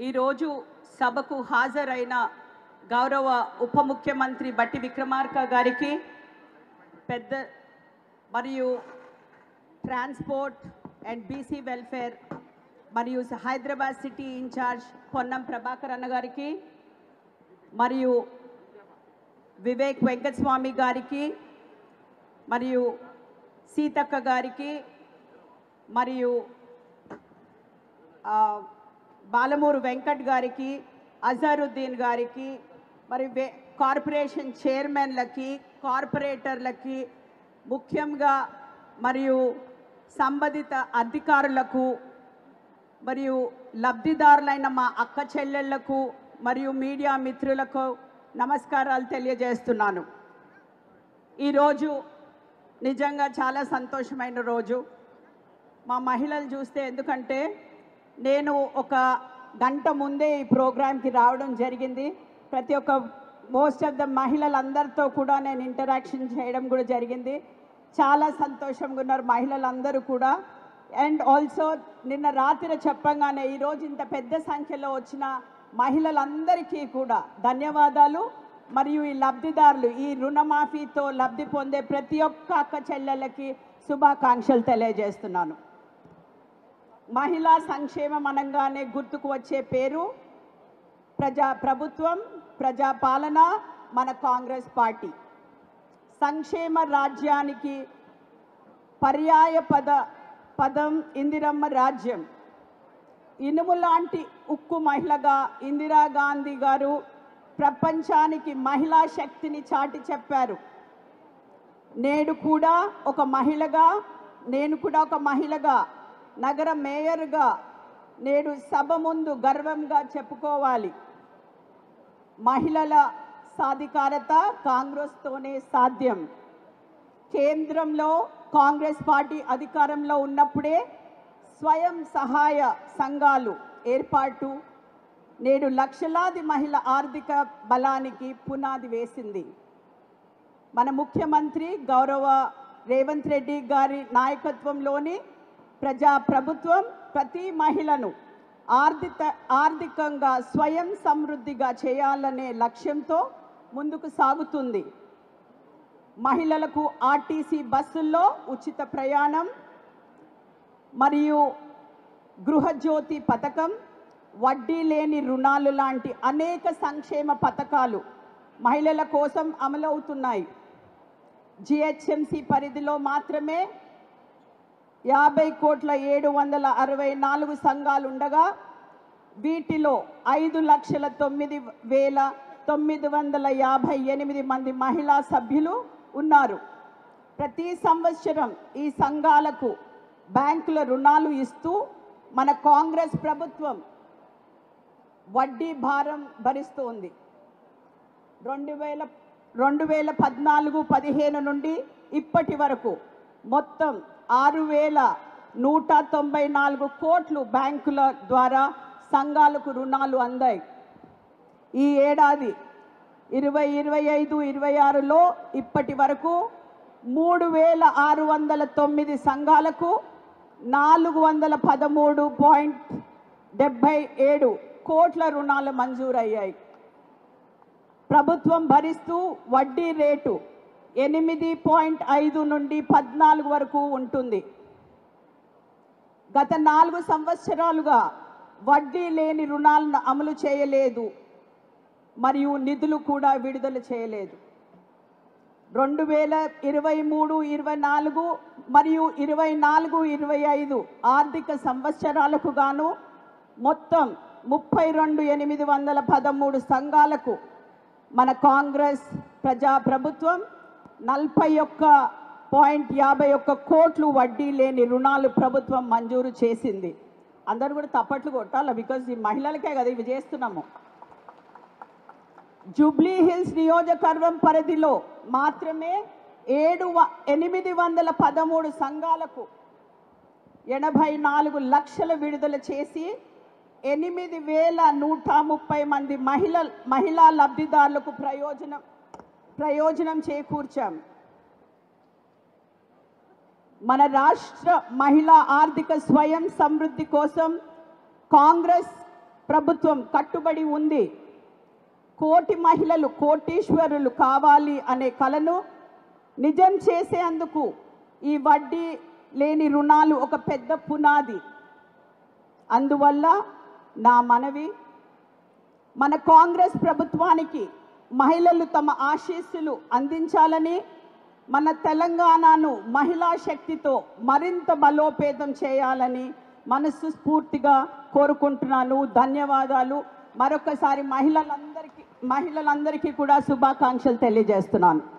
ఈరోజు సభకు హాజరైన గౌరవ ఉప ముఖ్యమంత్రి బట్టి విక్రమార్క గారికి పెద్ద మరియు ట్రాన్స్పోర్ట్ అండ్ బీసీ వెల్ఫేర్ మరియు హైదరాబాద్ సిటీ ఇన్ఛార్జ్ పొన్నం ప్రభాకర్ అన్న గారికి మరియు వివేక్ వెంకటస్వామి గారికి మరియు సీతక్క గారికి మరియు బాలమూరు వెంకట్ గారికి అజరుద్దీన్ గారికి మరి కార్పొరేషన్ చైర్మన్లకి కార్పొరేటర్లకి ముఖ్యంగా మరియు సంబంధిత అధికారులకు మరియు లబ్ధిదారులైన మా అక్క చెల్లెళ్లకు మరియు మీడియా మిత్రులకు నమస్కారాలు తెలియజేస్తున్నాను. ఈరోజు నిజంగా చాలా సంతోషమైన రోజు. మా మహిళలు చూస్తే, ఎందుకంటే నేను ఒక గంట ముందే ఈ ప్రోగ్రాంకి రావడం జరిగింది. ప్రతి ఒక్క మోస్ట్ ఆఫ్ ద మహిళలందరితో కూడా నేను ఇంటరాక్షన్ చేయడం కూడా జరిగింది. చాలా సంతోషంగా ఉన్నారు మహిళలందరూ కూడా. అండ్ ఆల్సో నిన్న రాత్రి చెప్పంగానే ఈరోజు ఇంత పెద్ద సంఖ్యలో వచ్చిన మహిళలందరికీ కూడా ధన్యవాదాలు. మరియు ఈ లబ్ధిదారులు, ఈ రుణమాఫీతో లబ్ధి పొందే ప్రతి ఒక్క అక్క చెల్లెళ్ళకి శుభాకాంక్షలు తెలియజేస్తున్నాను. మహిళా సంక్షేమం అనగానే గుర్తుకు వచ్చే పేరు ప్రభుత్వం, ప్రజాపాలన, మన కాంగ్రెస్ పార్టీ. సంక్షేమ రాజ్యానికి పర్యాయ పదం ఇందిరమ్మ రాజ్యం. ఇనుము లాంటి ఉక్కు మహిళగా ఇందిరాగాంధీ గారు ప్రపంచానికి మహిళా శక్తిని చాటి చెప్పారు. నేను కూడా ఒక మహిళగా నగర మేయర్గా నేడు సభ ముందు గర్వంగా చెప్పుకోవాలి. మహిళల సాధికారత కాంగ్రెస్తోనే సాధ్యం. కేంద్రంలో కాంగ్రెస్ పార్టీ అధికారంలో ఉన్నప్పుడే స్వయం సహాయ సంఘాలు ఏర్పాటు నేడు లక్షలాది మహిళ ఆర్థిక బలానికి పునాది వేసింది. మన ముఖ్యమంత్రి గౌరవ రేవంత్ రెడ్డి గారి నాయకత్వంలోని ప్రభుత్వం ప్రతి మహిళను ఆర్థికంగా స్వయం సమృద్ధిగా చేయాలనే లక్ష్యంతో ముందుకు సాగుతుంది. మహిళలకు ఆర్టీసీ బస్సుల్లో ఉచిత ప్రయాణం మరియు గృహజ్యోతి పథకం, వడ్డీ లేని రుణాలు లాంటి అనేక సంక్షేమ పథకాలు మహిళల కోసం అమలవుతున్నాయి. జిహెచ్ఎంసి పరిధిలో మాత్రమే 50,764 సంఘాలు ఉండగా వీటిలో 5,09,958 మంది మహిళా సభ్యులు ఉన్నారు. ప్రతి సంవత్సరం ఈ సంఘాలకు బ్యాంకుల రుణాలు ఇస్తూ మన కాంగ్రెస్ ప్రభుత్వం వడ్డీ భారం భరిస్తుంది. 2014-15 నుండి ఇప్పటి వరకు మొత్తం 6,194 కోట్లు బ్యాంకుల ద్వారా సంఘాలకు రుణాలు అందాయి. ఈ ఏడాది 2025-26లో ఇప్పటి వరకు 3,609 సంఘాలకు 413.77 కోట్ల రుణాలు మంజూరయ్యాయి. ప్రభుత్వం భరిస్తూ వడ్డీ రేటు 8.5 నుండి 14 వరకు ఉంటుంది. గత 4 సంవత్సరాలుగా వడ్డీ లేని రుణాలను అమలు చేయలేదు మరియు నిధులు కూడా విడుదల చేయలేదు. 2023-24 మరియు 24-25 ఆర్థిక సంవత్సరాలకు గాను మొత్తం 32,813 సంఘాలకు మన కాంగ్రెస్ ప్రభుత్వం 41.51 కోట్లు వడ్డీ లేని రుణాలు ప్రభుత్వం మంజూరు చేసింది. అందరూ కూడా తప్పట్లు కొట్టాలి, బికాజ్ ఈ మహిళలకే కదా ఇవి చేస్తున్నాము. జూబ్లీ హిల్స్ నియోజకవర్గం పరిధిలో మాత్రమే 813 సంఘాలకు 84 లక్షలు విడుదల చేసి 8,130 మంది మహిళా లబ్ధిదారులకు ప్రయోజనం చేకూర్చాం. మన రాష్ట్ర మహిళా ఆర్థిక స్వయం సమృద్ధి కోసం కాంగ్రెస్ ప్రభుత్వం కట్టుబడి ఉంది. కోటి మహిళలు కోటీశ్వరులు కావాలి అనే కలను నిజం చేసేందుకు ఈ వడ్డీ లేని రుణాలు ఒక పెద్ద పునాది. అందువల్ల నా మనవి, మన కాంగ్రెస్ ప్రభుత్వానికి మహిళలు తమ ఆశీస్సులు అందించాలని, మన తెలంగాణను మహిళా శక్తితో మరింత బలోపేతం చేయాలని మనస్ఫూర్తిగా కోరుకుంటున్నాను. ధన్యవాదాలు. మరొకసారి మహిళలందరికీ కూడా శుభాకాంక్షలు తెలియజేస్తున్నాను.